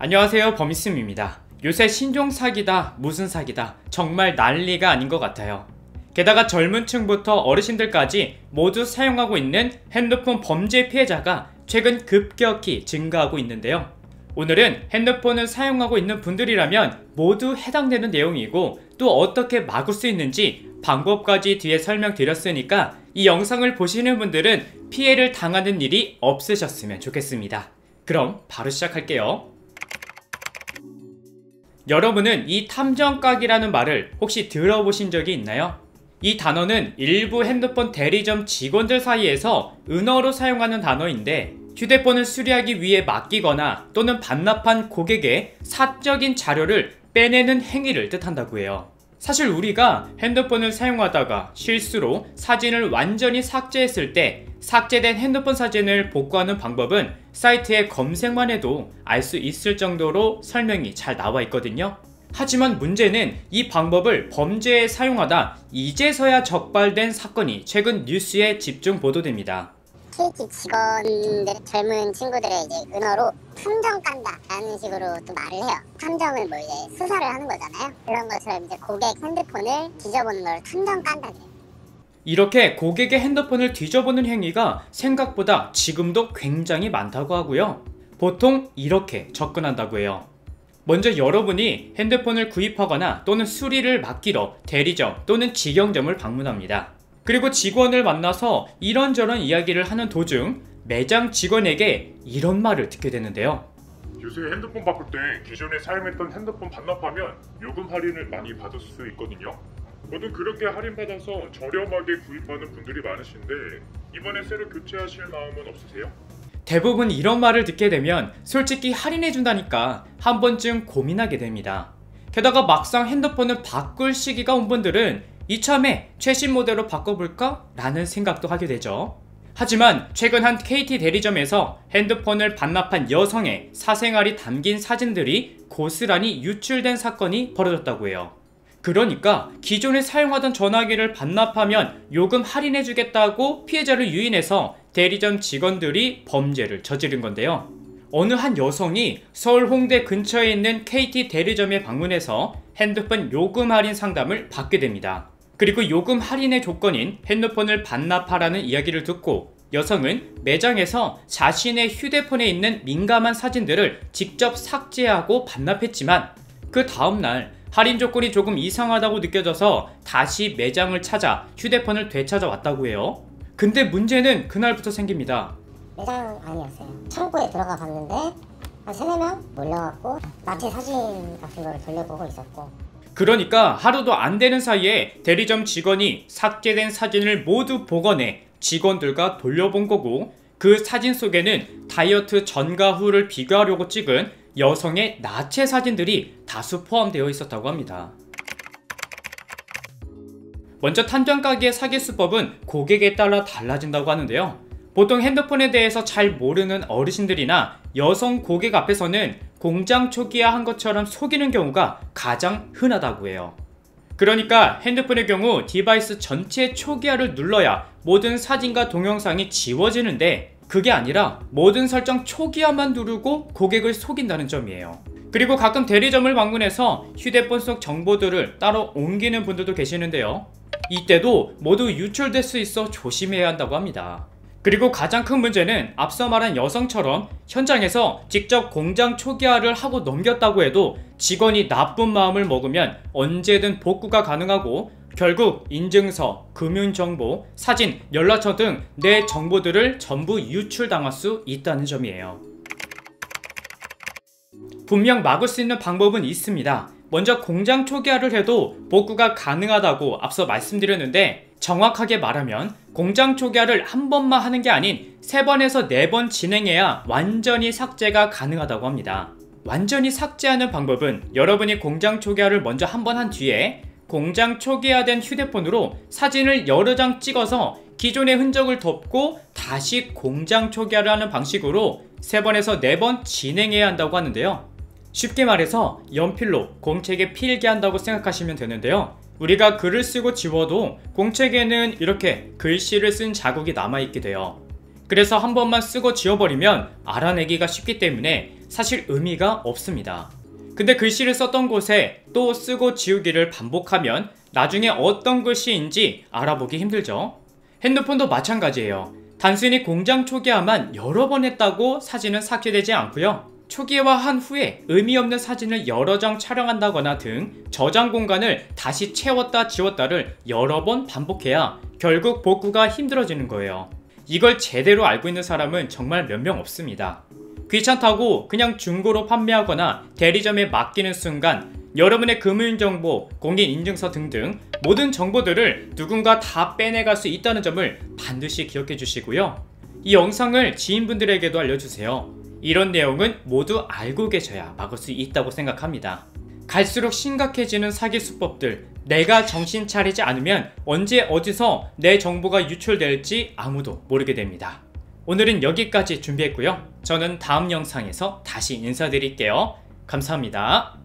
안녕하세요, 범이스입니다. 요새 신종 사기다, 무슨 사기다, 정말 난리가 아닌 것 같아요. 게다가 젊은 층부터 어르신들까지 모두 사용하고 있는 핸드폰 범죄 피해자가 최근 급격히 증가하고 있는데요. 오늘은 핸드폰을 사용하고 있는 분들이라면 모두 해당되는 내용이고, 또 어떻게 막을 수 있는지 방법까지 뒤에 설명드렸으니까 이 영상을 보시는 분들은 피해를 당하는 일이 없으셨으면 좋겠습니다. 그럼 바로 시작할게요. 여러분은 이 탐정각이라는 말을 혹시 들어보신 적이 있나요? 이 단어는 일부 핸드폰 대리점 직원들 사이에서 은어로 사용하는 단어인데, 휴대폰을 수리하기 위해 맡기거나 또는 반납한 고객의 사적인 자료를 빼내는 행위를 뜻한다고 해요. 사실 우리가 핸드폰을 사용하다가 실수로 사진을 완전히 삭제했을 때 삭제된 핸드폰 사진을 복구하는 방법은 사이트에 검색만 해도 알 수 있을 정도로 설명이 잘 나와 있거든요. 하지만 문제는 이 방법을 범죄에 사용하다 이제서야 적발된 사건이 최근 뉴스에 집중 보도됩니다. KT 직원들, 젊은 친구들의 이제 은어로 탐정 깐다 라는 식으로 또 말을 해요. 탐정은 뭐 이제 수사를 하는 거잖아요. 그런 것처럼 이제 고객 핸드폰을 뒤져보는 걸 탐정 깐다 그래요. 이렇게 고객의 핸드폰을 뒤져보는 행위가 생각보다 지금도 굉장히 많다고 하고요. 보통 이렇게 접근한다고 해요. 먼저 여러분이 핸드폰을 구입하거나 또는 수리를 맡기러 대리점 또는 직영점을 방문합니다. 그리고 직원을 만나서 이런저런 이야기를 하는 도중 매장 직원에게 이런 말을 듣게 되는데요. 요새 핸드폰 바꿀 때 기존에 사용했던 핸드폰 반납하면 요금 할인을 많이 받을 수 있거든요. 모두 그렇게 할인받아서 저렴하게 구입하는 분들이 많으신데 이번에 새로 교체하실 마음은 없으세요? 대부분 이런 말을 듣게 되면 솔직히 할인해준다니까 한 번쯤 고민하게 됩니다. 게다가 막상 핸드폰을 바꿀 시기가 온 분들은 이참에 최신 모델로 바꿔볼까? 라는 생각도 하게 되죠. 하지만 최근 한 KT 대리점에서 핸드폰을 반납한 여성의 사생활이 담긴 사진들이 고스란히 유출된 사건이 벌어졌다고 해요. 그러니까 기존에 사용하던 전화기를 반납하면 요금 할인해주겠다고 피해자를 유인해서 대리점 직원들이 범죄를 저지른 건데요. 어느 한 여성이 서울 홍대 근처에 있는 KT 대리점에 방문해서 핸드폰 요금 할인 상담을 받게 됩니다. 그리고 요금 할인의 조건인 핸드폰을 반납하라는 이야기를 듣고 여성은 매장에서 자신의 휴대폰에 있는 민감한 사진들을 직접 삭제하고 반납했지만 그 다음날 할인 조건이 조금 이상하다고 느껴져서 다시 매장을 찾아 휴대폰을 되찾아왔다고 해요. 근데 문제는 그날부터 생깁니다. 매장 아니었어요. 창고에 들어가 봤는데 한 3-4명 몰려갖고 나체 사진 같은 걸 돌려보고 있었고, 그러니까 하루도 안 되는 사이에 대리점 직원이 삭제된 사진을 모두 복원해 직원들과 돌려본 거고, 그 사진 속에는 다이어트 전과 후를 비교하려고 찍은 여성의 나체 사진들이 다수 포함되어 있었다고 합니다. 먼저 탐정가게의 사기 수법은 고객에 따라 달라진다고 하는데요. 보통 핸드폰에 대해서 잘 모르는 어르신들이나 여성 고객 앞에서는 공장 초기화한 것처럼 속이는 경우가 가장 흔하다고 해요. 그러니까 핸드폰의 경우 디바이스 전체 초기화를 눌러야 모든 사진과 동영상이 지워지는데, 그게 아니라 모든 설정 초기화만 누르고 고객을 속인다는 점이에요. 그리고 가끔 대리점을 방문해서 휴대폰 속 정보들을 따로 옮기는 분들도 계시는데요. 이때도 모두 유출될 수 있어 조심해야 한다고 합니다. 그리고 가장 큰 문제는 앞서 말한 여성처럼 현장에서 직접 공장 초기화를 하고 넘겼다고 해도 직원이 나쁜 마음을 먹으면 언제든 복구가 가능하고 결국 인증서, 금융정보, 사진, 연락처 등 내 정보들을 전부 유출당할 수 있다는 점이에요. 분명 막을 수 있는 방법은 있습니다. 먼저 공장 초기화를 해도 복구가 가능하다고 앞서 말씀드렸는데, 정확하게 말하면 공장 초기화를 한 번만 하는 게 아닌 3번에서 4번 진행해야 완전히 삭제가 가능하다고 합니다. 완전히 삭제하는 방법은 여러분이 공장 초기화를 먼저 한 번 한 뒤에 공장 초기화된 휴대폰으로 사진을 여러 장 찍어서 기존의 흔적을 덮고 다시 공장 초기화를 하는 방식으로 3번에서 4번 진행해야 한다고 하는데요. 쉽게 말해서 연필로 공책에 필기한다고 생각하시면 되는데요. 우리가 글을 쓰고 지워도 공책에는 이렇게 글씨를 쓴 자국이 남아있게 돼요. 그래서 한 번만 쓰고 지워버리면 알아내기가 쉽기 때문에 사실 의미가 없습니다. 근데 글씨를 썼던 곳에 또 쓰고 지우기를 반복하면 나중에 어떤 글씨인지 알아보기 힘들죠. 핸드폰도 마찬가지예요. 단순히 공장 초기화만 여러 번 했다고 사진은 삭제되지 않고요. 초기화한 후에 의미 없는 사진을 여러 장 촬영한다거나 등 저장 공간을 다시 채웠다 지웠다를 여러 번 반복해야 결국 복구가 힘들어지는 거예요. 이걸 제대로 알고 있는 사람은 정말 몇 명 없습니다. 귀찮다고 그냥 중고로 판매하거나 대리점에 맡기는 순간 여러분의 금융정보, 공인인증서 등등 모든 정보들을 누군가 다 빼내갈 수 있다는 점을 반드시 기억해 주시고요. 이 영상을 지인분들에게도 알려주세요. 이런 내용은 모두 알고 계셔야 막을 수 있다고 생각합니다. 갈수록 심각해지는 사기 수법들, 내가 정신 차리지 않으면 언제 어디서 내 정보가 유출될지 아무도 모르게 됩니다. 오늘은 여기까지 준비했고요. 저는 다음 영상에서 다시 인사드릴게요. 감사합니다.